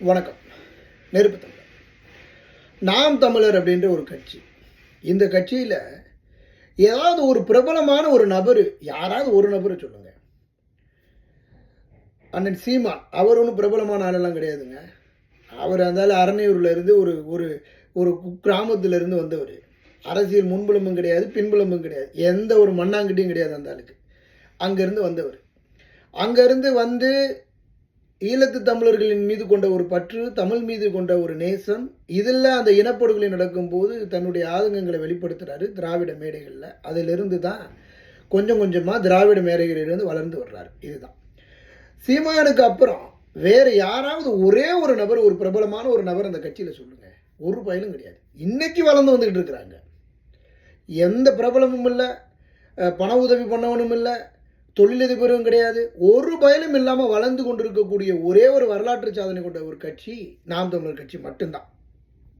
வணக்கம். நெருப்பு தமிழர். நாம் தமிழர் அப்படின்ற ஒரு கட்சி. இந்த கட்சியில் ஏதாவது ஒரு பிரபலமான ஒரு நபர், யாராவது ஒரு நபரை சொல்லுங்க. அண்ணன் சீமான் அவர் ஒன்றும் பிரபலமான ஆளெல்லாம் கிடையாதுங்க. அவர் அந்த அரணையூரில் இருந்து ஒரு ஒரு ஒரு கிராமத்திலிருந்து வந்தவர். அரசியல் முன்புலமும் கிடையாது, பின்புலமும் கிடையாது, எந்த ஒரு மண்ணாங்கட்டியும் கிடையாது அந்த ஆளுக்கு. அங்கேருந்து வந்தவர். அங்கேருந்து வந்து ஈழத்து தமிழர்களின் மீது கொண்ட ஒரு பற்று, தமிழ் மீது கொண்ட ஒரு நேசம், இதில் அந்த இனப்படுகொலை நடக்கும்போது தன்னுடைய ஆதங்கங்களை வெளிப்படுத்துகிறாரு திராவிட மேடைகளில். அதிலிருந்து தான் கொஞ்சம் கொஞ்சமாக திராவிட மேடைகளிலிருந்து வளர்ந்து வர்றாரு. இதுதான் சீமானுக்கு அப்புறம் வேறு யாராவது ஒரே ஒரு நபர், ஒரு பிரபலமான ஒரு நபர் அந்த கட்சியில் சொல்லுங்கள். ஒரு பயனும் கிடையாது. இன்னைக்கு வளர்ந்து வந்துக்கிட்டு இருக்கிறாங்க. எந்த பிரபலமும் இல்லை, பண உதவி பண்ணவனும் இல்லை, தொழிலதிபரும் கிடையாது, ஒரு பயனும் இல்லாமல் வளர்ந்து கொண்டிருக்கக்கூடிய ஒரே ஒரு வரலாற்று சாதனை கொண்ட ஒரு கட்சி நாம் தமிழர் கட்சி மட்டும்தான்.